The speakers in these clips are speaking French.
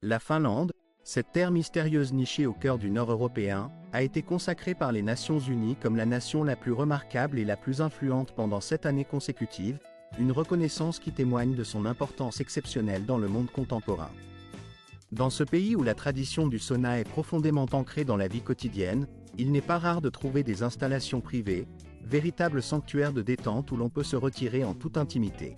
La Finlande, cette terre mystérieuse nichée au cœur du nord européen, a été consacrée par les Nations Unies comme la nation la plus remarquable et la plus influente pendant 7 années consécutives, une reconnaissance qui témoigne de son importance exceptionnelle dans le monde contemporain. Dans ce pays où la tradition du sauna est profondément ancrée dans la vie quotidienne, il n'est pas rare de trouver des installations privées, véritables sanctuaires de détente où l'on peut se retirer en toute intimité.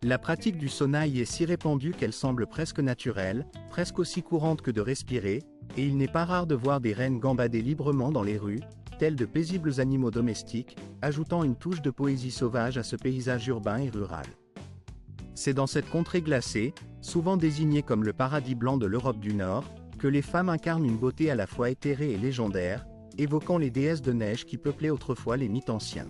La pratique du sauna y est si répandue qu'elle semble presque naturelle, presque aussi courante que de respirer, et il n'est pas rare de voir des rennes gambader librement dans les rues, tels de paisibles animaux domestiques, ajoutant une touche de poésie sauvage à ce paysage urbain et rural. C'est dans cette contrée glacée, souvent désignée comme le paradis blanc de l'Europe du Nord, que les femmes incarnent une beauté à la fois éthérée et légendaire, évoquant les déesses de neige qui peuplaient autrefois les mythes anciens.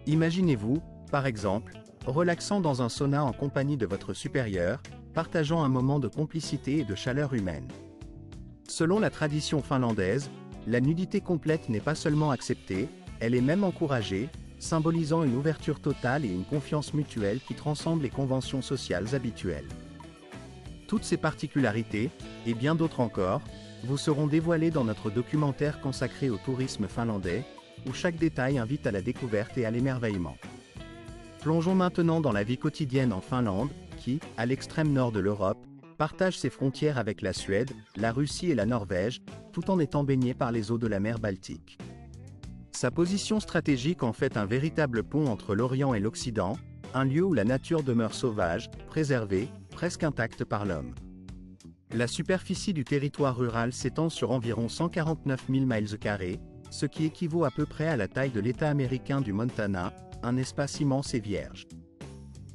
Imaginez-vous, par exemple, relaxant dans un sauna en compagnie de votre supérieur, partageant un moment de complicité et de chaleur humaine. Selon la tradition finlandaise, la nudité complète n'est pas seulement acceptée, elle est même encouragée, symbolisant une ouverture totale et une confiance mutuelle qui transcendent les conventions sociales habituelles. Toutes ces particularités, et bien d'autres encore, vous seront dévoilées dans notre documentaire consacré au tourisme finlandais, où chaque détail invite à la découverte et à l'émerveillement. Plongeons maintenant dans la vie quotidienne en Finlande, qui, à l'extrême nord de l'Europe, partage ses frontières avec la Suède, la Russie et la Norvège, tout en étant baignée par les eaux de la mer Baltique. Sa position stratégique en fait un véritable pont entre l'Orient et l'Occident, un lieu où la nature demeure sauvage, préservée, presque intacte par l'homme. La superficie du territoire rural s'étend sur environ 149 000 miles², ce qui équivaut à peu près à la taille de l'État américain du Montana, un espace immense et vierge.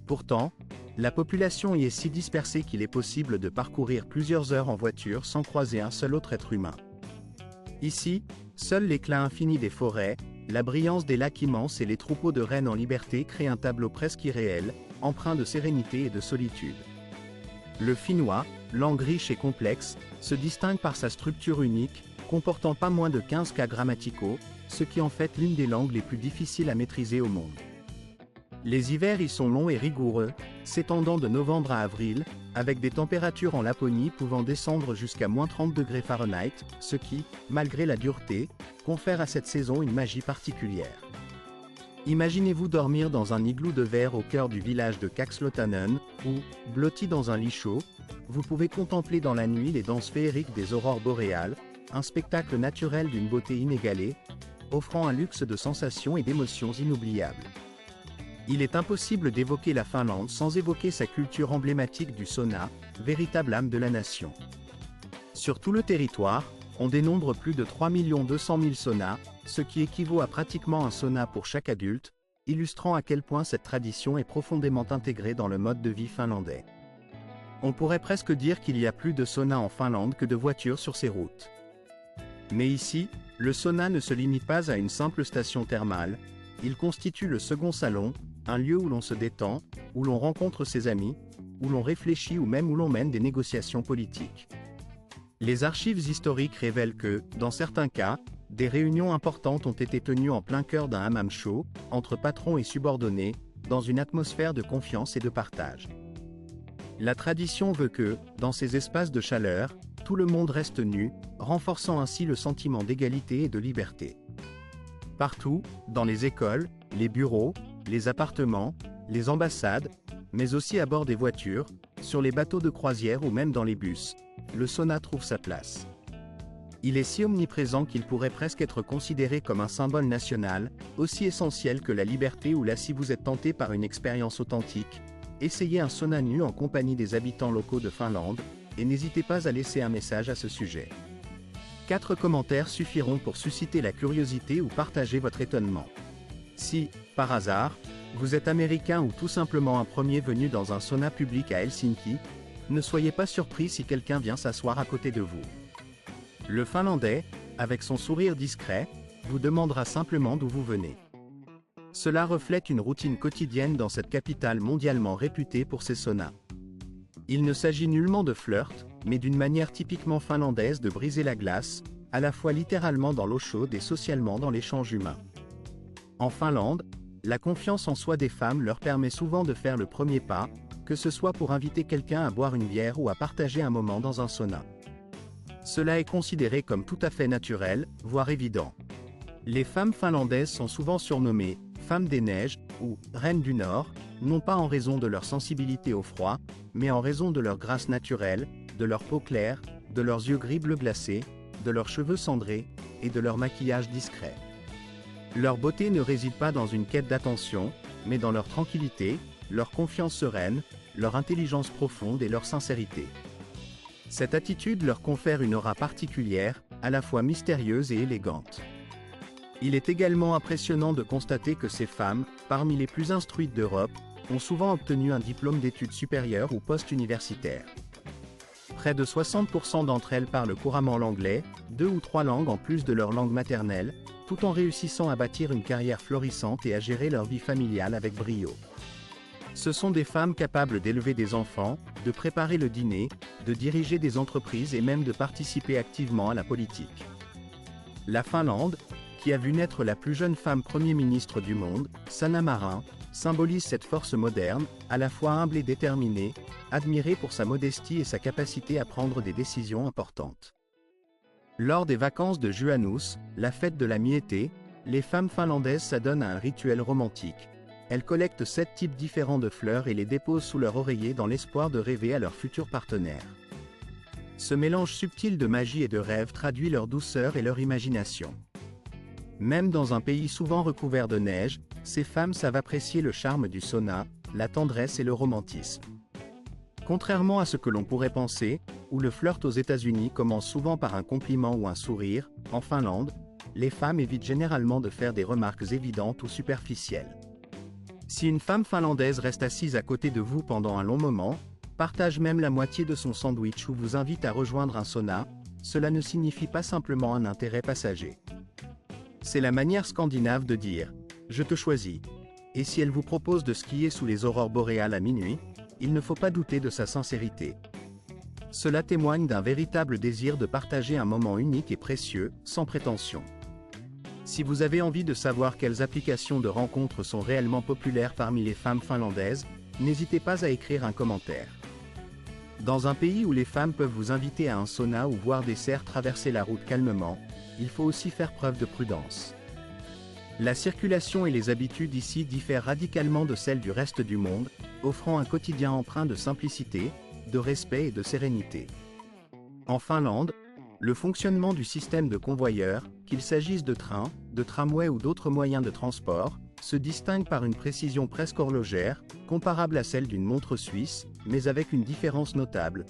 Pourtant, la population y est si dispersée qu'il est possible de parcourir plusieurs heures en voiture sans croiser un seul autre être humain. Ici, seul l'éclat infini des forêts, la brillance des lacs immenses et les troupeaux de rennes en liberté créent un tableau presque irréel, empreint de sérénité et de solitude. Le finnois, langue riche et complexe, se distingue par sa structure unique, comportant pas moins de 15 cas grammaticaux, ce qui en fait l'une des langues les plus difficiles à maîtriser au monde. Les hivers y sont longs et rigoureux, s'étendant de novembre à avril, avec des températures en Laponie pouvant descendre jusqu'à -30 degrés Fahrenheit, ce qui, malgré la dureté, confère à cette saison une magie particulière. Imaginez-vous dormir dans un igloo de verre au cœur du village de Kaxlotanen, où, blotti dans un lit chaud, vous pouvez contempler dans la nuit les danses féeriques des aurores boréales, un spectacle naturel d'une beauté inégalée, offrant un luxe de sensations et d'émotions inoubliables. Il est impossible d'évoquer la Finlande sans évoquer sa culture emblématique du sauna, véritable âme de la nation. Sur tout le territoire, on dénombre plus de 3 200 000 saunas, ce qui équivaut à pratiquement un sauna pour chaque adulte, illustrant à quel point cette tradition est profondément intégrée dans le mode de vie finlandais. On pourrait presque dire qu'il y a plus de saunas en Finlande que de voitures sur ses routes. Mais ici, le sauna ne se limite pas à une simple station thermale, il constitue le second salon, un lieu où l'on se détend, où l'on rencontre ses amis, où l'on réfléchit ou même où l'on mène des négociations politiques. Les archives historiques révèlent que, dans certains cas, des réunions importantes ont été tenues en plein cœur d'un hammam chaud, entre patrons et subordonnés, dans une atmosphère de confiance et de partage. La tradition veut que, dans ces espaces de chaleur, tout le monde reste nu, renforçant ainsi le sentiment d'égalité et de liberté. Partout, dans les écoles, les bureaux, les appartements, les ambassades, mais aussi à bord des voitures, sur les bateaux de croisière ou même dans les bus, le sauna trouve sa place. Il est si omniprésent qu'il pourrait presque être considéré comme un symbole national, aussi essentiel que la liberté ou là si vous êtes tenté par une expérience authentique, essayez un sauna nu en compagnie des habitants locaux de Finlande, et n'hésitez pas à laisser un message à ce sujet. 4 commentaires suffiront pour susciter la curiosité ou partager votre étonnement. Si, par hasard, vous êtes américain ou tout simplement un premier venu dans un sauna public à Helsinki, ne soyez pas surpris si quelqu'un vient s'asseoir à côté de vous. Le Finlandais, avec son sourire discret, vous demandera simplement d'où vous venez. Cela reflète une routine quotidienne dans cette capitale mondialement réputée pour ses saunas. Il ne s'agit nullement de flirt, mais d'une manière typiquement finlandaise de briser la glace, à la fois littéralement dans l'eau chaude et socialement dans l'échange humain. En Finlande, la confiance en soi des femmes leur permet souvent de faire le premier pas, que ce soit pour inviter quelqu'un à boire une bière ou à partager un moment dans un sauna. Cela est considéré comme tout à fait naturel, voire évident. Les femmes finlandaises sont souvent surnommées « femmes des neiges » ou « reines du Nord », non pas en raison de leur sensibilité au froid, mais en raison de leur grâce naturelle, de leur peau claire, de leurs yeux gris bleu glacé, de leurs cheveux cendrés, et de leur maquillage discret. Leur beauté ne réside pas dans une quête d'attention, mais dans leur tranquillité, leur confiance sereine, leur intelligence profonde et leur sincérité. Cette attitude leur confère une aura particulière, à la fois mystérieuse et élégante. Il est également impressionnant de constater que ces femmes, parmi les plus instruites d'Europe, ont souvent obtenu un diplôme d'études supérieures ou post-universitaires. Près de 60% d'entre elles parlent couramment l'anglais, 2 ou 3 langues en plus de leur langue maternelle, tout en réussissant à bâtir une carrière florissante et à gérer leur vie familiale avec brio. Ce sont des femmes capables d'élever des enfants, de préparer le dîner, de diriger des entreprises et même de participer activement à la politique. La Finlande, qui a vu naître la plus jeune femme Premier ministre du monde, Sanna Marin, symbolise cette force moderne, à la fois humble et déterminée, admirée pour sa modestie et sa capacité à prendre des décisions importantes. Lors des vacances de Juhannus, la fête de la mi-été, les femmes finlandaises s'adonnent à un rituel romantique. Elles collectent 7 types différents de fleurs et les déposent sous leur oreiller dans l'espoir de rêver à leur futur partenaire. Ce mélange subtil de magie et de rêve traduit leur douceur et leur imagination. Même dans un pays souvent recouvert de neige, ces femmes savent apprécier le charme du sauna, la tendresse et le romantisme. Contrairement à ce que l'on pourrait penser, où le flirt aux États-Unis commence souvent par un compliment ou un sourire, en Finlande, les femmes évitent généralement de faire des remarques évidentes ou superficielles. Si une femme finlandaise reste assise à côté de vous pendant un long moment, partage même la moitié de son sandwich ou vous invite à rejoindre un sauna, cela ne signifie pas simplement un intérêt passager. C'est la manière scandinave de dire « je te choisis ». Et si elle vous propose de skier sous les aurores boréales à minuit, il ne faut pas douter de sa sincérité. Cela témoigne d'un véritable désir de partager un moment unique et précieux, sans prétention. Si vous avez envie de savoir quelles applications de rencontres sont réellement populaires parmi les femmes finlandaises, n'hésitez pas à écrire un commentaire. Dans un pays où les femmes peuvent vous inviter à un sauna ou voir des cerfs traverser la route calmement, il faut aussi faire preuve de prudence. La circulation et les habitudes ici diffèrent radicalement de celles du reste du monde, offrant un quotidien empreint de simplicité, de respect et de sérénité. En Finlande, le fonctionnement du système de convoyeurs, qu'il s'agisse de trains, de tramways ou d'autres moyens de transport, se distingue par une précision presque horlogère, comparable à celle d'une montre suisse, mais avec une différence notable.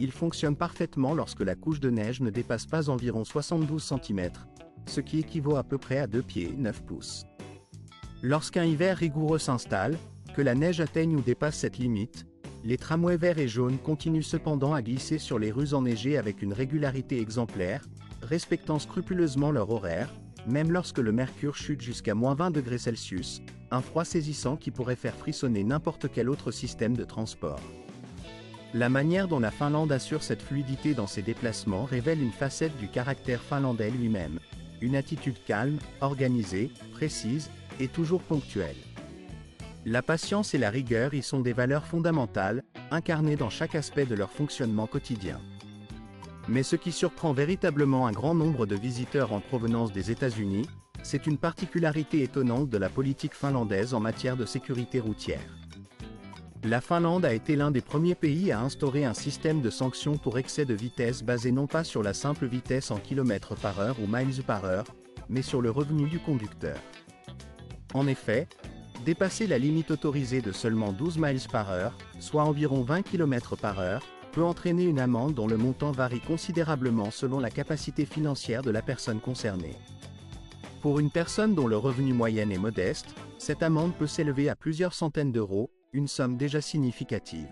Il fonctionne parfaitement lorsque la couche de neige ne dépasse pas environ 72 cm, ce qui équivaut à peu près à 2 pieds 9 pouces. Lorsqu'un hiver rigoureux s'installe, que la neige atteigne ou dépasse cette limite, les tramways verts et jaunes continuent cependant à glisser sur les rues enneigées avec une régularité exemplaire, respectant scrupuleusement leur horaire, même lorsque le mercure chute jusqu'à -20 degrés Celsius, un froid saisissant qui pourrait faire frissonner n'importe quel autre système de transport. La manière dont la Finlande assure cette fluidité dans ses déplacements révèle une facette du caractère finlandais lui-même, une attitude calme, organisée, précise, et toujours ponctuelle. La patience et la rigueur y sont des valeurs fondamentales, incarnées dans chaque aspect de leur fonctionnement quotidien. Mais ce qui surprend véritablement un grand nombre de visiteurs en provenance des États-Unis, c'est une particularité étonnante de la politique finlandaise en matière de sécurité routière. La Finlande a été l'un des premiers pays à instaurer un système de sanctions pour excès de vitesse basé non pas sur la simple vitesse en km/h ou miles par heure, mais sur le revenu du conducteur. En effet, dépasser la limite autorisée de seulement 12 miles par heure, soit environ 20 km/h, peut entraîner une amende dont le montant varie considérablement selon la capacité financière de la personne concernée. Pour une personne dont le revenu moyen est modeste, cette amende peut s'élever à plusieurs centaines d'euros, une somme déjà significative.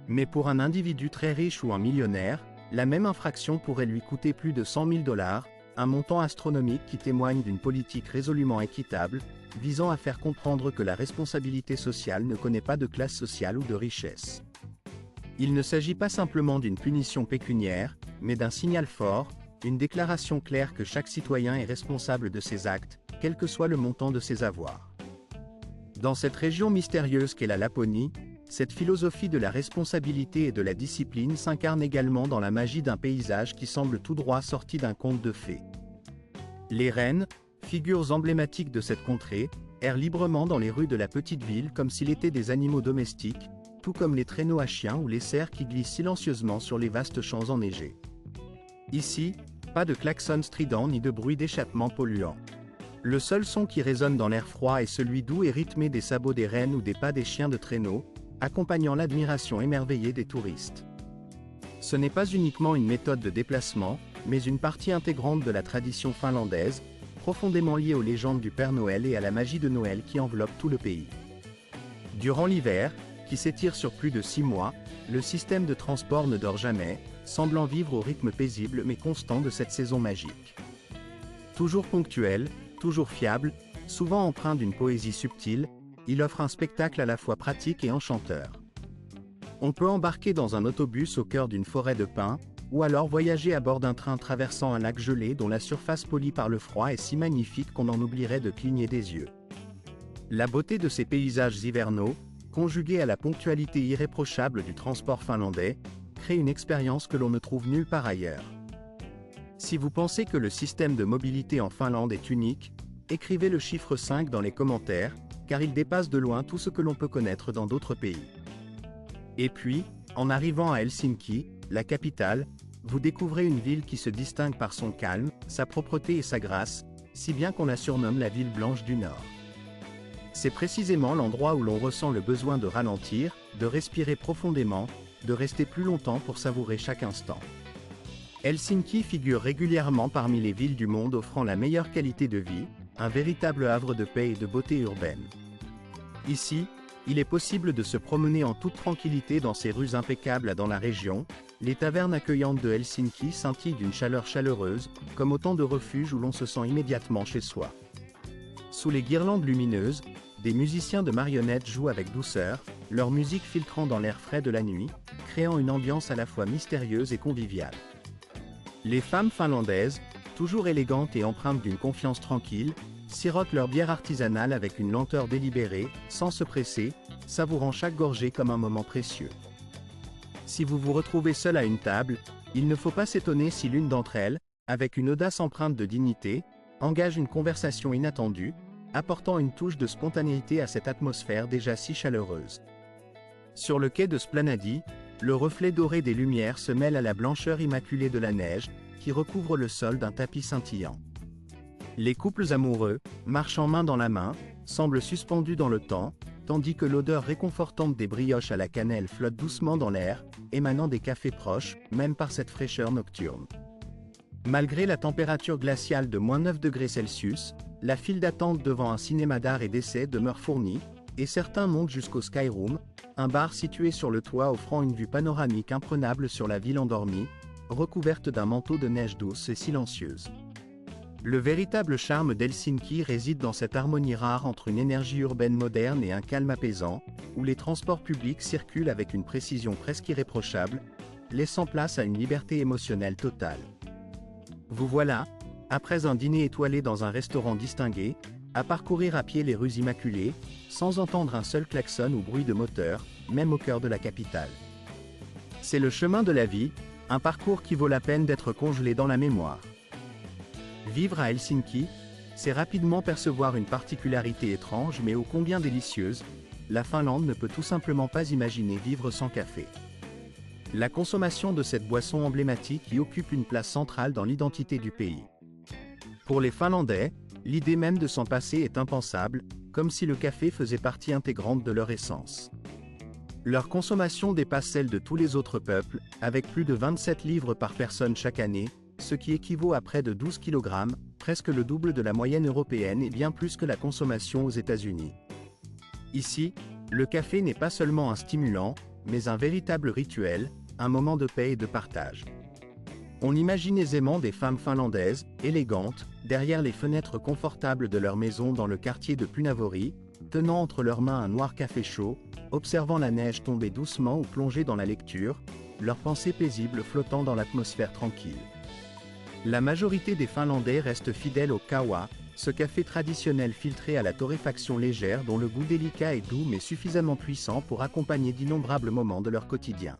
Mais pour un individu très riche ou un millionnaire, la même infraction pourrait lui coûter plus de 100 000 $, un montant astronomique qui témoigne d'une politique résolument équitable, visant à faire comprendre que la responsabilité sociale ne connaît pas de classe sociale ou de richesse. Il ne s'agit pas simplement d'une punition pécuniaire, mais d'un signal fort, une déclaration claire que chaque citoyen est responsable de ses actes, quel que soit le montant de ses avoirs. Dans cette région mystérieuse qu'est la Laponie, cette philosophie de la responsabilité et de la discipline s'incarne également dans la magie d'un paysage qui semble tout droit sorti d'un conte de fées. Les rennes, figures emblématiques de cette contrée, errent librement dans les rues de la petite ville comme s'il était des animaux domestiques, tout comme les traîneaux à chiens ou les cerfs qui glissent silencieusement sur les vastes champs enneigés. Ici, pas de klaxon strident ni de bruit d'échappement polluant. Le seul son qui résonne dans l'air froid est celui doux et rythmé des sabots des rennes ou des pas des chiens de traîneau, accompagnant l'admiration émerveillée des touristes. Ce n'est pas uniquement une méthode de déplacement, mais une partie intégrante de la tradition finlandaise, profondément liée aux légendes du Père Noël et à la magie de Noël qui enveloppe tout le pays. Durant l'hiver, qui s'étire sur plus de 6 mois, le système de transport ne dort jamais, semblant vivre au rythme paisible mais constant de cette saison magique. Toujours ponctuel, toujours fiable, souvent empreint d'une poésie subtile, il offre un spectacle à la fois pratique et enchanteur. On peut embarquer dans un autobus au cœur d'une forêt de pins, ou alors voyager à bord d'un train traversant un lac gelé dont la surface polie par le froid est si magnifique qu'on en oublierait de cligner des yeux. La beauté de ces paysages hivernaux, conjuguée à la ponctualité irréprochable du transport finlandais, crée une expérience que l'on ne trouve nulle part ailleurs. Si vous pensez que le système de mobilité en Finlande est unique, écrivez le chiffre 5 dans les commentaires, car il dépasse de loin tout ce que l'on peut connaître dans d'autres pays. Et puis, en arrivant à Helsinki, la capitale, vous découvrez une ville qui se distingue par son calme, sa propreté et sa grâce, si bien qu'on la surnomme la ville blanche du Nord. C'est précisément l'endroit où l'on ressent le besoin de ralentir, de respirer profondément, de rester plus longtemps pour savourer chaque instant. Helsinki figure régulièrement parmi les villes du monde offrant la meilleure qualité de vie, un véritable havre de paix et de beauté urbaine. Ici, il est possible de se promener en toute tranquillité dans ces rues impeccables dans la région. Les tavernes accueillantes de Helsinki scintillent d'une chaleur chaleureuse, comme autant de refuges où l'on se sent immédiatement chez soi. Sous les guirlandes lumineuses, des musiciens de marionnettes jouent avec douceur, leur musique filtrant dans l'air frais de la nuit, créant une ambiance à la fois mystérieuse et conviviale. Les femmes finlandaises, toujours élégantes et empreintes d'une confiance tranquille, sirotent leur bière artisanale avec une lenteur délibérée, sans se presser, savourant chaque gorgée comme un moment précieux. Si vous vous retrouvez seul à une table, il ne faut pas s'étonner si l'une d'entre elles, avec une audace empreinte de dignité, engage une conversation inattendue, apportant une touche de spontanéité à cette atmosphère déjà si chaleureuse. Sur le quai de Splanadi, le reflet doré des lumières se mêle à la blancheur immaculée de la neige, qui recouvre le sol d'un tapis scintillant. Les couples amoureux, marchant main dans la main, semblent suspendus dans le temps, tandis que l'odeur réconfortante des brioches à la cannelle flotte doucement dans l'air, émanant des cafés proches, même par cette fraîcheur nocturne. Malgré la température glaciale de -9°C, la file d'attente devant un cinéma d'art et d'essai demeure fournie, et certains montent jusqu'au Skyroom, un bar situé sur le toit offrant une vue panoramique imprenable sur la ville endormie, recouverte d'un manteau de neige douce et silencieuse. Le véritable charme d'Helsinki réside dans cette harmonie rare entre une énergie urbaine moderne et un calme apaisant, où les transports publics circulent avec une précision presque irréprochable, laissant place à une liberté émotionnelle totale. Vous voilà, après un dîner étoilé dans un restaurant distingué, à parcourir à pied les rues immaculées, sans entendre un seul klaxon ou bruit de moteur, même au cœur de la capitale. C'est le chemin de la vie, un parcours qui vaut la peine d'être congelé dans la mémoire. Vivre à Helsinki, c'est rapidement percevoir une particularité étrange mais ô combien délicieuse, la Finlande ne peut tout simplement pas imaginer vivre sans café. La consommation de cette boisson emblématique y occupe une place centrale dans l'identité du pays. Pour les Finlandais, l'idée même de s'en passer est impensable, comme si le café faisait partie intégrante de leur essence. Leur consommation dépasse celle de tous les autres peuples, avec plus de 27 livres par personne chaque année, ce qui équivaut à près de 12 kg, presque le double de la moyenne européenne et bien plus que la consommation aux États-Unis. Ici, le café n'est pas seulement un stimulant, mais un véritable rituel, un moment de paix et de partage. On imagine aisément des femmes finlandaises, élégantes, derrière les fenêtres confortables de leur maison dans le quartier de Punavori, tenant entre leurs mains un noir café chaud, observant la neige tomber doucement ou plonger dans la lecture, leurs pensées paisibles flottant dans l'atmosphère tranquille. La majorité des Finlandais restent fidèles au kawa, ce café traditionnel filtré à la torréfaction légère dont le goût délicat et doux mais suffisamment puissant pour accompagner d'innombrables moments de leur quotidien.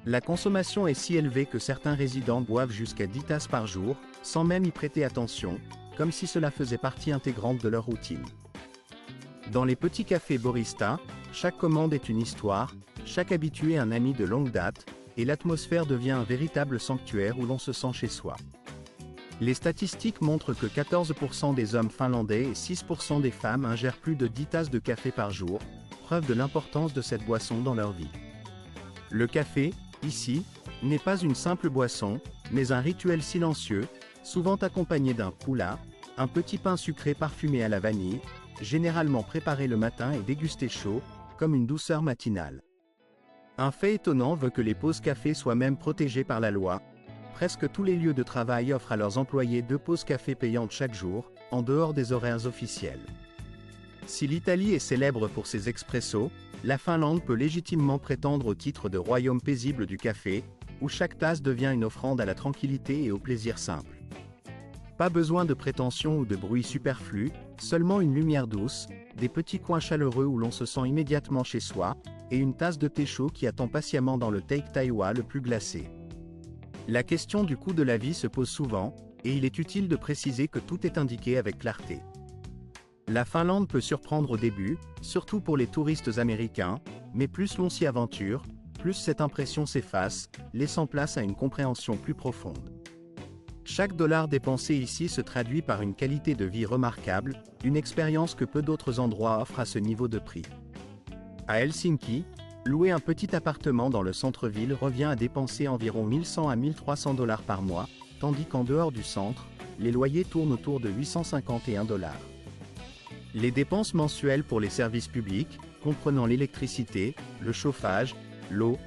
La consommation est si élevée que certains résidents boivent jusqu'à 10 tasses par jour, sans même y prêter attention, comme si cela faisait partie intégrante de leur routine. Dans les petits cafés Barista, chaque commande est une histoire, chaque habitué un ami de longue date, et l'atmosphère devient un véritable sanctuaire où l'on se sent chez soi. Les statistiques montrent que 14% des hommes finlandais et 6% des femmes ingèrent plus de 10 tasses de café par jour, preuve de l'importance de cette boisson dans leur vie. Le café, ici, n'est pas une simple boisson, mais un rituel silencieux, souvent accompagné d'un poula, un petit pain sucré parfumé à la vanille, généralement préparé le matin et dégusté chaud, comme une douceur matinale. Un fait étonnant veut que les pauses café soient même protégées par la loi. Presque tous les lieux de travail offrent à leurs employés 2 pauses café payantes chaque jour, en dehors des horaires officiels. Si l'Italie est célèbre pour ses expressos, la Finlande peut légitimement prétendre au titre de royaume paisible du café, où chaque tasse devient une offrande à la tranquillité et au plaisir simple. Pas besoin de prétention ou de bruit superflu, seulement une lumière douce, des petits coins chaleureux où l'on se sent immédiatement chez soi, et une tasse de thé chaud qui attend patiemment dans le Take Taiwa le plus glacé. La question du coût de la vie se pose souvent, et il est utile de préciser que tout est indiqué avec clarté. La Finlande peut surprendre au début, surtout pour les touristes américains, mais plus l'on s'y aventure, plus cette impression s'efface, laissant place à une compréhension plus profonde. Chaque dollar dépensé ici se traduit par une qualité de vie remarquable, une expérience que peu d'autres endroits offrent à ce niveau de prix. À Helsinki, louer un petit appartement dans le centre-ville revient à dépenser environ 1100 à 1300 dollars par mois, tandis qu'en dehors du centre, les loyers tournent autour de 851 dollars. Les dépenses mensuelles pour les services publics, comprenant l'électricité, le chauffage, l'eau,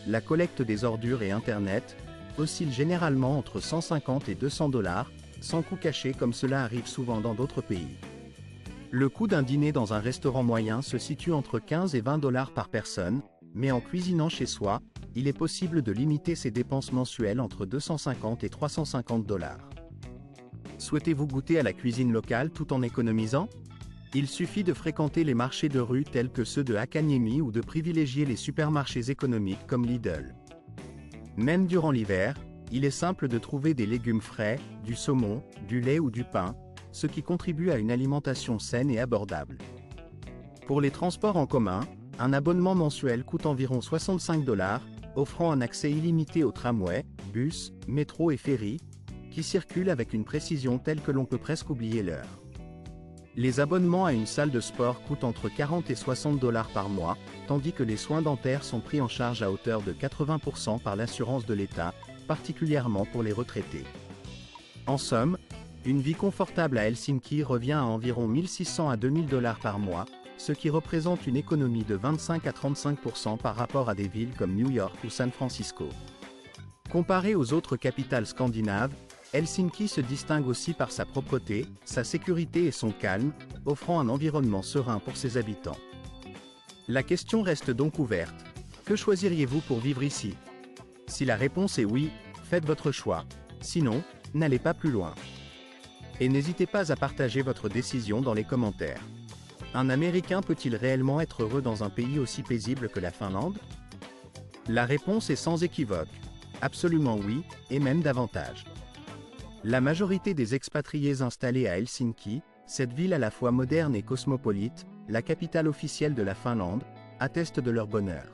la collecte des ordures et Internet, oscillent généralement entre 150 et 200 dollars, sans coût caché comme cela arrive souvent dans d'autres pays. Le coût d'un dîner dans un restaurant moyen se situe entre 15 et 20 dollars par personne, mais en cuisinant chez soi, il est possible de limiter ses dépenses mensuelles entre 250 et 350 dollars. Souhaitez-vous goûter à la cuisine locale tout en économisant ? Il suffit de fréquenter les marchés de rue tels que ceux de Hakaniemi ou de privilégier les supermarchés économiques comme Lidl. Même durant l'hiver, il est simple de trouver des légumes frais, du saumon, du lait ou du pain, ce qui contribue à une alimentation saine et abordable. Pour les transports en commun, un abonnement mensuel coûte environ 65 dollars, offrant un accès illimité aux tramways, bus, métro et ferries, qui circulent avec une précision telle que l'on peut presque oublier l'heure. Les abonnements à une salle de sport coûtent entre 40 et 60 dollars par mois, tandis que les soins dentaires sont pris en charge à hauteur de 80% par l'assurance de l'État, particulièrement pour les retraités. En somme, une vie confortable à Helsinki revient à environ 1600 à 2000 dollars par mois, ce qui représente une économie de 25 à 35% par rapport à des villes comme New York ou San Francisco. Comparé aux autres capitales scandinaves, Helsinki se distingue aussi par sa propreté, sa sécurité et son calme, offrant un environnement serein pour ses habitants. La question reste donc ouverte. Que choisiriez-vous pour vivre ici? Si la réponse est oui, faites votre choix. Sinon, n'allez pas plus loin. Et n'hésitez pas à partager votre décision dans les commentaires. Un Américain peut-il réellement être heureux dans un pays aussi paisible que la Finlande? La réponse est sans équivoque. Absolument oui, et même davantage. La majorité des expatriés installés à Helsinki, cette ville à la fois moderne et cosmopolite, la capitale officielle de la Finlande, attestent de leur bonheur.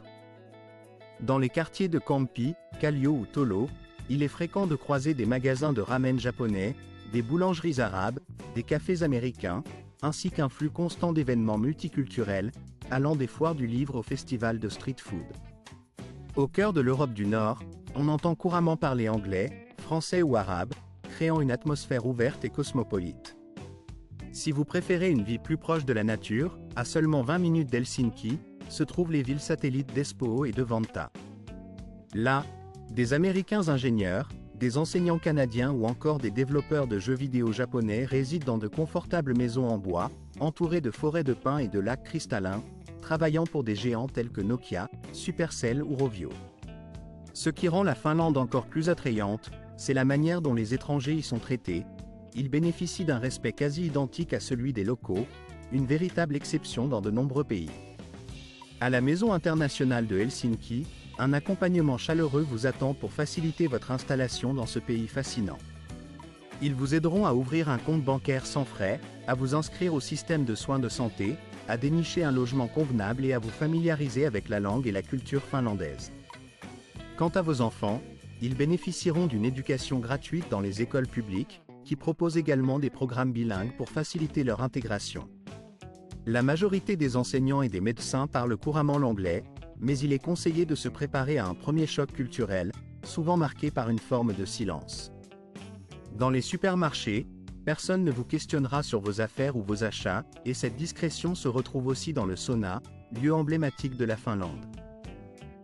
Dans les quartiers de Kamppi, Kallio ou Tolo, il est fréquent de croiser des magasins de ramen japonais, des boulangeries arabes, des cafés américains, ainsi qu'un flux constant d'événements multiculturels, allant des foires du livre au festival de street food. Au cœur de l'Europe du Nord, on entend couramment parler anglais, français ou arabe, créant une atmosphère ouverte et cosmopolite. Si vous préférez une vie plus proche de la nature, à seulement 20 minutes d'Helsinki, se trouvent les villes satellites d'Espoo et de Vantaa. Là, des Américains ingénieurs, des enseignants canadiens ou encore des développeurs de jeux vidéo japonais résident dans de confortables maisons en bois, entourées de forêts de pins et de lacs cristallins, travaillant pour des géants tels que Nokia, Supercell ou Rovio. Ce qui rend la Finlande encore plus attrayante, c'est la manière dont les étrangers y sont traités. il bénéficie d'un respect quasi identique à celui des locaux, une véritable exception dans de nombreux pays. À la Maison internationale de Helsinki, un accompagnement chaleureux vous attend pour faciliter votre installation dans ce pays fascinant. Ils vous aideront à ouvrir un compte bancaire sans frais, à vous inscrire au système de soins de santé, à dénicher un logement convenable et à vous familiariser avec la langue et la culture finlandaise. Quant à vos enfants, ils bénéficieront d'une éducation gratuite dans les écoles publiques, qui proposent également des programmes bilingues pour faciliter leur intégration. La majorité des enseignants et des médecins parlent couramment l'anglais, mais il est conseillé de se préparer à un premier choc culturel, souvent marqué par une forme de silence. Dans les supermarchés, personne ne vous questionnera sur vos affaires ou vos achats, et cette discrétion se retrouve aussi dans le sauna, lieu emblématique de la Finlande.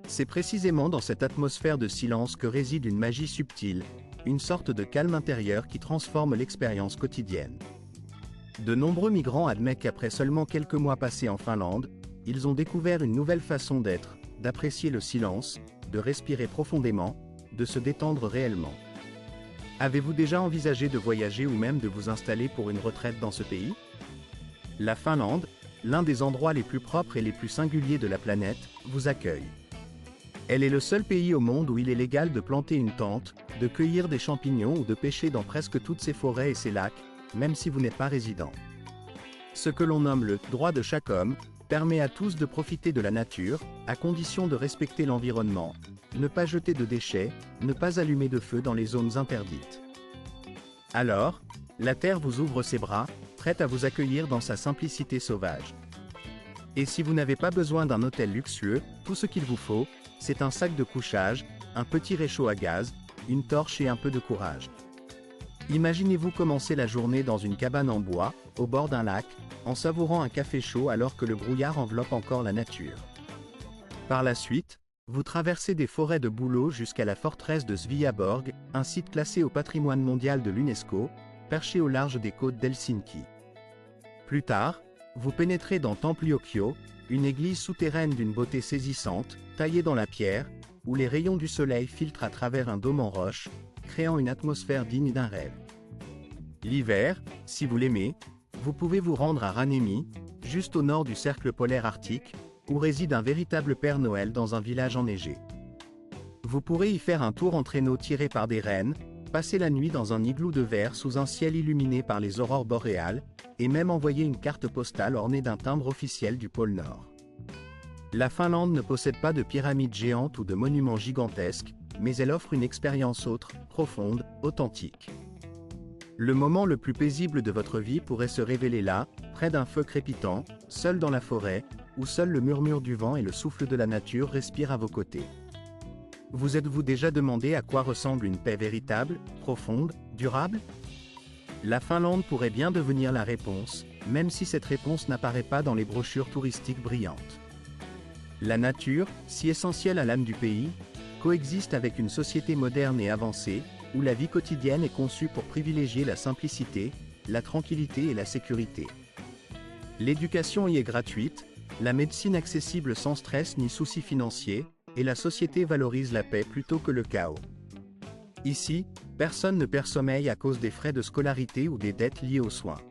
C'est précisément dans cette atmosphère de silence que réside une magie subtile, une sorte de calme intérieur qui transforme l'expérience quotidienne. De nombreux migrants admettent qu'après seulement quelques mois passés en Finlande, ils ont découvert une nouvelle façon d'être, d'apprécier le silence, de respirer profondément, de se détendre réellement. Avez-vous déjà envisagé de voyager ou même de vous installer pour une retraite dans ce pays? La Finlande, l'un des endroits les plus propres et les plus singuliers de la planète, vous accueille. Elle est le seul pays au monde où il est légal de planter une tente, de cueillir des champignons ou de pêcher dans presque toutes ses forêts et ses lacs, même si vous n'êtes pas résident. Ce que l'on nomme le « droit de chaque homme » permet à tous de profiter de la nature, à condition de respecter l'environnement, ne pas jeter de déchets, ne pas allumer de feu dans les zones interdites. Alors, la Terre vous ouvre ses bras, prête à vous accueillir dans sa simplicité sauvage. Et si vous n'avez pas besoin d'un hôtel luxueux, tout ce qu'il vous faut, c'est un sac de couchage, un petit réchaud à gaz, une torche et un peu de courage. Imaginez-vous commencer la journée dans une cabane en bois, au bord d'un lac, en savourant un café chaud alors que le brouillard enveloppe encore la nature. Par la suite, vous traversez des forêts de bouleaux jusqu'à la forteresse de Sveaborg, un site classé au patrimoine mondial de l'UNESCO, perché au large des côtes d'Helsinki. Plus tard, vous pénétrez dans Tampliokio, une église souterraine d'une beauté saisissante, taillée dans la pierre, où les rayons du soleil filtrent à travers un dôme en roche, créant une atmosphère digne d'un rêve. L'hiver, si vous l'aimez, vous pouvez vous rendre à Ranemi, juste au nord du cercle polaire arctique, où réside un véritable Père Noël dans un village enneigé. Vous pourrez y faire un tour en traîneau tiré par des rennes, passer la nuit dans un igloo de verre sous un ciel illuminé par les aurores boréales, et même envoyer une carte postale ornée d'un timbre officiel du pôle Nord. La Finlande ne possède pas de pyramides géantes ou de monuments gigantesques, mais elle offre une expérience autre, profonde, authentique. Le moment le plus paisible de votre vie pourrait se révéler là, près d'un feu crépitant, seul dans la forêt, où seul le murmure du vent et le souffle de la nature respirent à vos côtés. Vous êtes-vous déjà demandé à quoi ressemble une paix véritable, profonde, durable? La Finlande pourrait bien devenir la réponse, même si cette réponse n'apparaît pas dans les brochures touristiques brillantes. La nature, si essentielle à l'âme du pays, coexiste avec une société moderne et avancée, où la vie quotidienne est conçue pour privilégier la simplicité, la tranquillité et la sécurité. L'éducation y est gratuite, la médecine accessible sans stress ni soucis financiers, et la société valorise la paix plutôt que le chaos. Ici, personne ne perd sommeil à cause des frais de scolarité ou des dettes liées aux soins.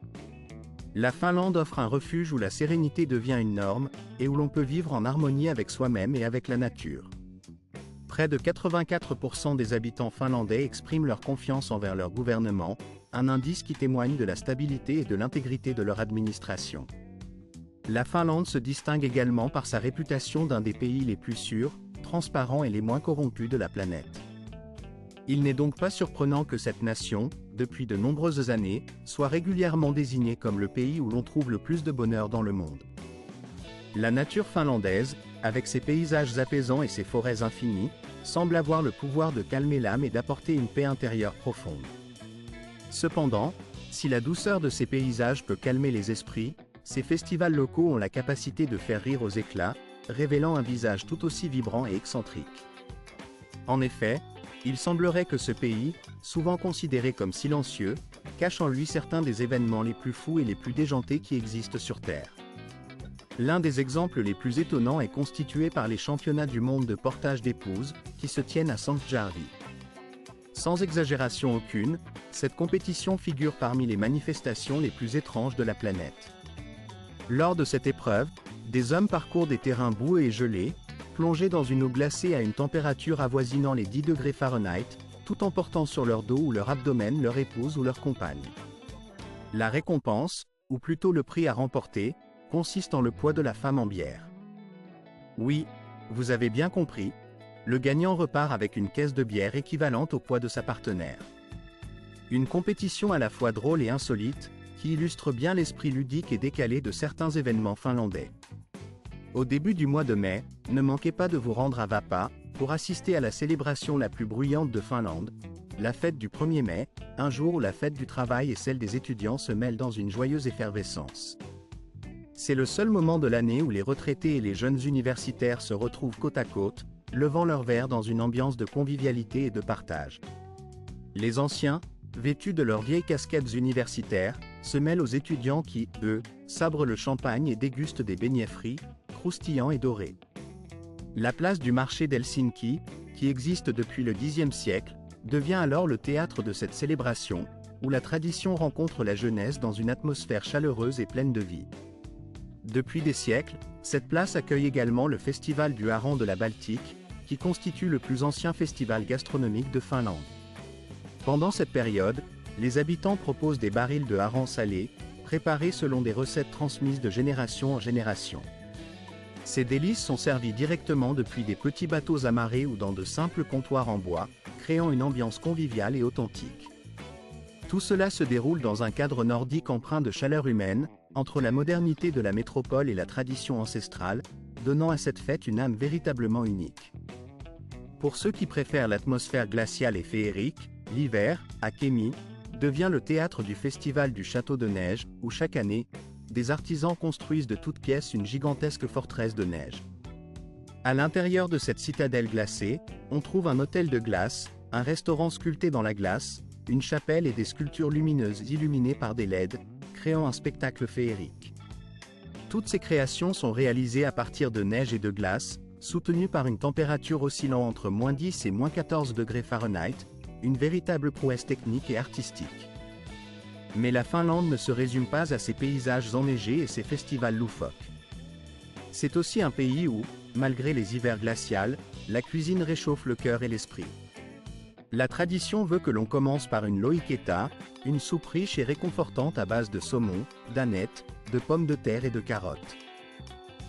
La Finlande offre un refuge où la sérénité devient une norme, et où l'on peut vivre en harmonie avec soi-même et avec la nature. Près de 84% des habitants finlandais expriment leur confiance envers leur gouvernement, un indice qui témoigne de la stabilité et de l'intégrité de leur administration. La Finlande se distingue également par sa réputation d'un des pays les plus sûrs, transparents et les moins corrompus de la planète. Il n'est donc pas surprenant que cette nation, depuis de nombreuses années, soit régulièrement désignée comme le pays où l'on trouve le plus de bonheur dans le monde. La nature finlandaise, avec ses paysages apaisants et ses forêts infinies, semble avoir le pouvoir de calmer l'âme et d'apporter une paix intérieure profonde. Cependant, si la douceur de ces paysages peut calmer les esprits, ces festivals locaux ont la capacité de faire rire aux éclats, révélant un visage tout aussi vibrant et excentrique. En effet, il semblerait que ce pays, souvent considéré comme silencieux, cache en lui certains des événements les plus fous et les plus déjantés qui existent sur Terre. L'un des exemples les plus étonnants est constitué par les championnats du monde de portage d'épouses, qui se tiennent à Sankjärvi. Sans exagération aucune, cette compétition figure parmi les manifestations les plus étranges de la planète. Lors de cette épreuve, des hommes parcourent des terrains boueux et gelés, plongés dans une eau glacée à une température avoisinant les 10 degrés Fahrenheit, tout en portant sur leur dos ou leur abdomen leur épouse ou leur compagne. La récompense, ou plutôt le prix à remporter, consiste en le poids de la femme en bière. Oui, vous avez bien compris, le gagnant repart avec une caisse de bière équivalente au poids de sa partenaire. Une compétition à la fois drôle et insolite, qui illustre bien l'esprit ludique et décalé de certains événements finlandais. Au début du mois de mai, ne manquez pas de vous rendre à Vapa, pour assister à la célébration la plus bruyante de Finlande, la fête du 1er mai, un jour où la fête du travail et celle des étudiants se mêlent dans une joyeuse effervescence. C'est le seul moment de l'année où les retraités et les jeunes universitaires se retrouvent côte à côte, levant leurs verres dans une ambiance de convivialité et de partage. Les anciens, vêtus de leurs vieilles casquettes universitaires, se mêlent aux étudiants qui, eux, sabrent le champagne et dégustent des beignets frits, croustillants et dorés. La place du marché d'Helsinki, qui existe depuis le Xe siècle, devient alors le théâtre de cette célébration, où la tradition rencontre la jeunesse dans une atmosphère chaleureuse et pleine de vie. Depuis des siècles, cette place accueille également le Festival du hareng de la Baltique, qui constitue le plus ancien festival gastronomique de Finlande. Pendant cette période, les habitants proposent des barils de hareng salé, préparés selon des recettes transmises de génération en génération. Ces délices sont servis directement depuis des petits bateaux amarrés ou dans de simples comptoirs en bois, créant une ambiance conviviale et authentique. Tout cela se déroule dans un cadre nordique empreint de chaleur humaine, entre la modernité de la métropole et la tradition ancestrale, donnant à cette fête une âme véritablement unique. Pour ceux qui préfèrent l'atmosphère glaciale et féerique, l'hiver, à Kemi, devient le théâtre du festival du Château de Neige, où chaque année, des artisans construisent de toutes pièces une gigantesque forteresse de neige. À l'intérieur de cette citadelle glacée, on trouve un hôtel de glace, un restaurant sculpté dans la glace, une chapelle et des sculptures lumineuses illuminées par des LED, créant un spectacle féerique. Toutes ces créations sont réalisées à partir de neige et de glace, soutenues par une température oscillant entre -10 et -14 degrés Fahrenheit, une véritable prouesse technique et artistique. Mais la Finlande ne se résume pas à ses paysages enneigés et ses festivals loufoques. C'est aussi un pays où, malgré les hivers glacials, la cuisine réchauffe le cœur et l'esprit. La tradition veut que l'on commence par une loiketa, une soupe riche et réconfortante à base de saumon, d'aneth, de pommes de terre et de carottes.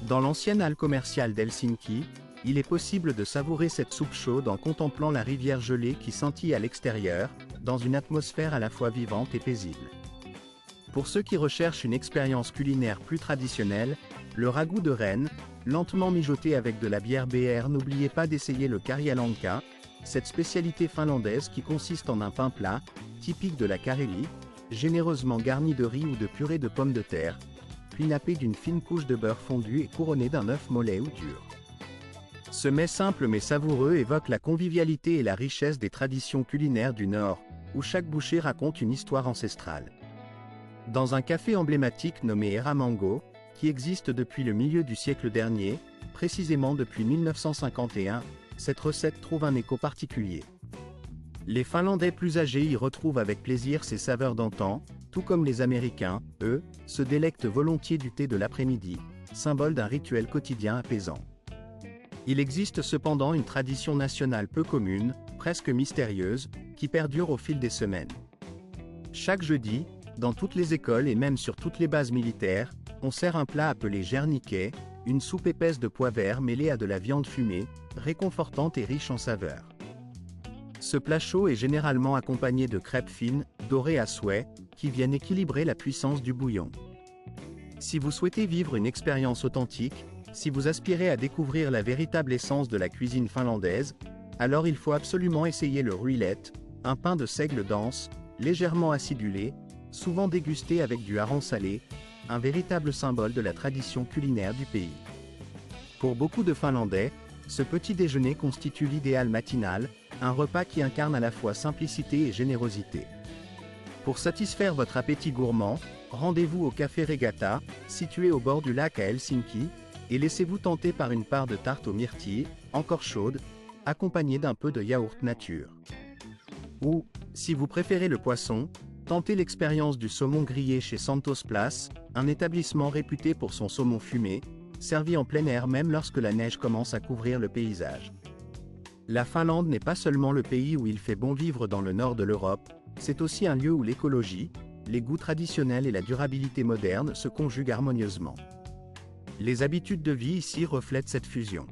Dans l'ancienne halle commerciale d'Helsinki, il est possible de savourer cette soupe chaude en contemplant la rivière gelée qui scintille à l'extérieur, dans une atmosphère à la fois vivante et paisible. Pour ceux qui recherchent une expérience culinaire plus traditionnelle, le ragoût de renne, lentement mijoté avec de la bière BR, n'oubliez pas d'essayer le karjalanka, cette spécialité finlandaise qui consiste en un pain plat, typique de la Carélie, généreusement garni de riz ou de purée de pommes de terre, puis nappé d'une fine couche de beurre fondu et couronné d'un œuf mollet ou dur. Ce mets simple mais savoureux évoque la convivialité et la richesse des traditions culinaires du Nord, où chaque bouchée raconte une histoire ancestrale. Dans un café emblématique nommé Eramango, qui existe depuis le milieu du siècle dernier, précisément depuis 1951, cette recette trouve un écho particulier. Les Finlandais plus âgés y retrouvent avec plaisir ces saveurs d'antan, tout comme les Américains, eux, se délectent volontiers du thé de l'après-midi, symbole d'un rituel quotidien apaisant. Il existe cependant une tradition nationale peu commune, presque mystérieuse, qui perdure au fil des semaines. Chaque jeudi, dans toutes les écoles et même sur toutes les bases militaires, on sert un plat appelé jerniquet, une soupe épaisse de pois verts mêlée à de la viande fumée, réconfortante et riche en saveurs. Ce plat chaud est généralement accompagné de crêpes fines, dorées à souhait, qui viennent équilibrer la puissance du bouillon. Si vous souhaitez vivre une expérience authentique, si vous aspirez à découvrir la véritable essence de la cuisine finlandaise, alors il faut absolument essayer le ruilet, un pain de seigle dense, légèrement acidulé, souvent dégusté avec du hareng salé, un véritable symbole de la tradition culinaire du pays. Pour beaucoup de Finlandais, ce petit déjeuner constitue l'idéal matinal, un repas qui incarne à la fois simplicité et générosité. Pour satisfaire votre appétit gourmand, rendez-vous au Café Regatta, situé au bord du lac à Helsinki, et laissez-vous tenter par une part de tarte aux myrtilles, encore chaude, accompagnée d'un peu de yaourt nature. Ou, si vous préférez le poisson, tentez l'expérience du saumon grillé chez Santos Place, un établissement réputé pour son saumon fumé, servi en plein air même lorsque la neige commence à couvrir le paysage. La Finlande n'est pas seulement le pays où il fait bon vivre dans le nord de l'Europe, c'est aussi un lieu où l'écologie, les goûts traditionnels et la durabilité moderne se conjuguent harmonieusement. Les habitudes de vie ici reflètent cette fusion.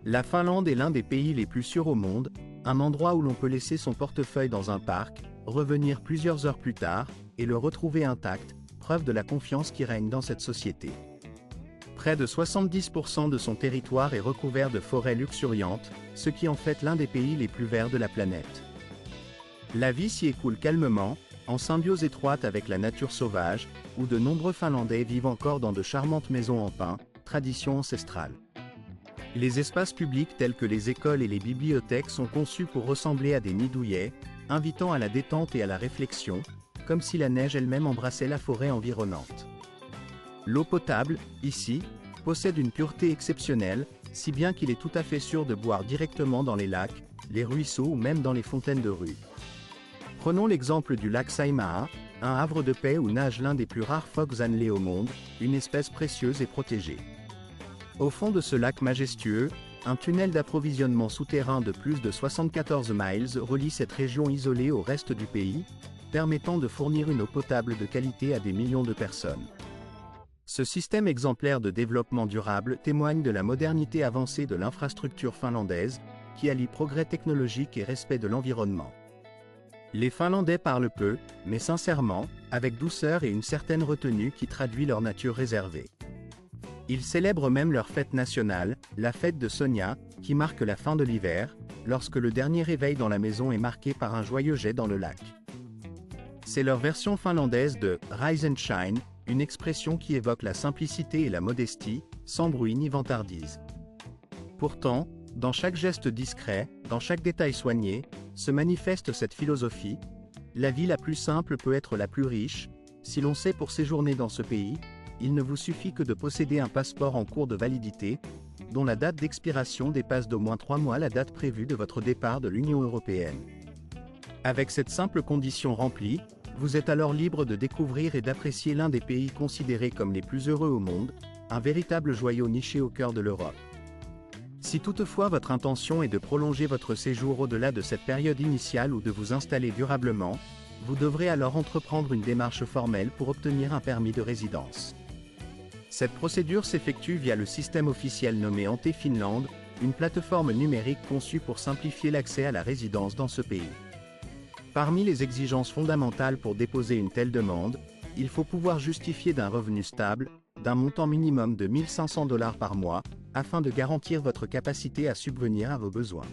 La Finlande est l'un des pays les plus sûrs au monde, un endroit où l'on peut laisser son portefeuille dans un parc, revenir plusieurs heures plus tard, et le retrouver intact, preuve de la confiance qui règne dans cette société. Près de 70% de son territoire est recouvert de forêts luxuriantes, ce qui en fait l'un des pays les plus verts de la planète. La vie s'y écoule calmement, en symbiose étroite avec la nature sauvage, où de nombreux Finlandais vivent encore dans de charmantes maisons en pin, tradition ancestrale. Les espaces publics tels que les écoles et les bibliothèques sont conçus pour ressembler à des nids douillets, invitant à la détente et à la réflexion, comme si la neige elle-même embrassait la forêt environnante. L'eau potable, ici, possède une pureté exceptionnelle, si bien qu'il est tout à fait sûr de boire directement dans les lacs, les ruisseaux ou même dans les fontaines de rue. Prenons l'exemple du lac Saimaa, un havre de paix où nage l'un des plus rares phoques annelés au monde, une espèce précieuse et protégée. Au fond de ce lac majestueux, un tunnel d'approvisionnement souterrain de plus de 74 miles relie cette région isolée au reste du pays, permettant de fournir une eau potable de qualité à des millions de personnes. Ce système exemplaire de développement durable témoigne de la modernité avancée de l'infrastructure finlandaise, qui allie progrès technologique et respect de l'environnement. Les Finlandais parlent peu, mais sincèrement, avec douceur et une certaine retenue qui traduit leur nature réservée. Ils célèbrent même leur fête nationale, la fête de Sonia, qui marque la fin de l'hiver, lorsque le dernier réveil dans la maison est marqué par un joyeux jet dans le lac. C'est leur version finlandaise de « Rise and Shine », une expression qui évoque la simplicité et la modestie, sans bruit ni vantardise. Pourtant, dans chaque geste discret, dans chaque détail soigné, se manifeste cette philosophie. La vie la plus simple peut être la plus riche. Si l'on sait pour séjourner dans ce pays, il ne vous suffit que de posséder un passeport en cours de validité, dont la date d'expiration dépasse d'au moins 3 mois la date prévue de votre départ de l'Union européenne. Avec cette simple condition remplie, vous êtes alors libre de découvrir et d'apprécier l'un des pays considérés comme les plus heureux au monde, un véritable joyau niché au cœur de l'Europe. Si toutefois votre intention est de prolonger votre séjour au-delà de cette période initiale ou de vous installer durablement, vous devrez alors entreprendre une démarche formelle pour obtenir un permis de résidence. Cette procédure s'effectue via le système officiel nommé Ante Finland, une plateforme numérique conçue pour simplifier l'accès à la résidence dans ce pays. Parmi les exigences fondamentales pour déposer une telle demande, il faut pouvoir justifier d'un revenu stable, d'un montant minimum de 1 500 $ par mois, afin de garantir votre capacité à subvenir à vos besoins.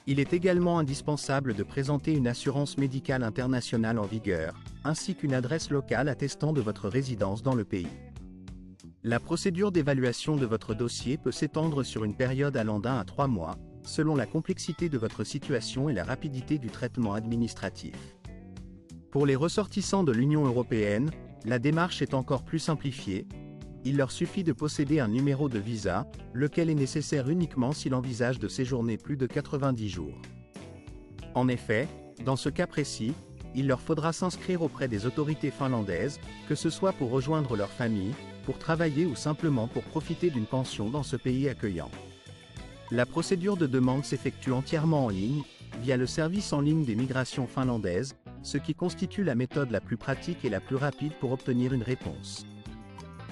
Il est également indispensable de présenter une assurance médicale internationale en vigueur, ainsi qu'une adresse locale attestant de votre résidence dans le pays. La procédure d'évaluation de votre dossier peut s'étendre sur une période allant d'1 à 3 mois, selon la complexité de votre situation et la rapidité du traitement administratif. Pour les ressortissants de l'Union européenne, la démarche est encore plus simplifiée. Il leur suffit de posséder un numéro de visa, lequel est nécessaire uniquement s'il envisage de séjourner plus de 90 jours. En effet, dans ce cas précis, il leur faudra s'inscrire auprès des autorités finlandaises, que ce soit pour rejoindre leur famille, pour travailler ou simplement pour profiter d'une pension dans ce pays accueillant. La procédure de demande s'effectue entièrement en ligne, via le service en ligne des migrations finlandaises, ce qui constitue la méthode la plus pratique et la plus rapide pour obtenir une réponse.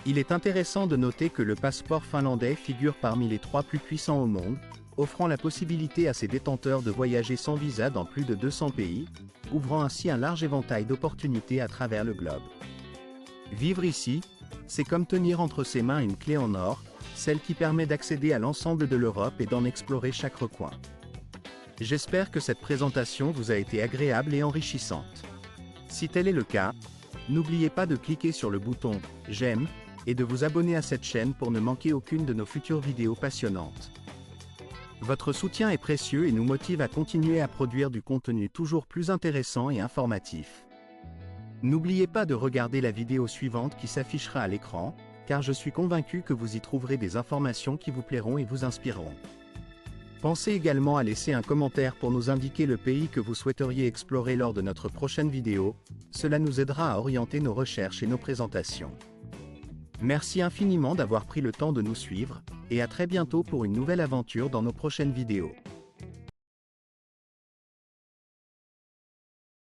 Il est intéressant de noter que le passeport finlandais figure parmi les 3 plus puissants au monde, offrant la possibilité à ses détenteurs de voyager sans visa dans plus de 200 pays, ouvrant ainsi un large éventail d'opportunités à travers le globe. Vivre ici, c'est comme tenir entre ses mains une clé en or, celle qui permet d'accéder à l'ensemble de l'Europe et d'en explorer chaque recoin. J'espère que cette présentation vous a été agréable et enrichissante. Si tel est le cas, n'oubliez pas de cliquer sur le bouton « J'aime » et de vous abonner à cette chaîne pour ne manquer aucune de nos futures vidéos passionnantes. Votre soutien est précieux et nous motive à continuer à produire du contenu toujours plus intéressant et informatif. N'oubliez pas de regarder la vidéo suivante qui s'affichera à l'écran, car je suis convaincu que vous y trouverez des informations qui vous plairont et vous inspireront. Pensez également à laisser un commentaire pour nous indiquer le pays que vous souhaiteriez explorer lors de notre prochaine vidéo, cela nous aidera à orienter nos recherches et nos présentations. Merci infiniment d'avoir pris le temps de nous suivre, et à très bientôt pour une nouvelle aventure dans nos prochaines vidéos.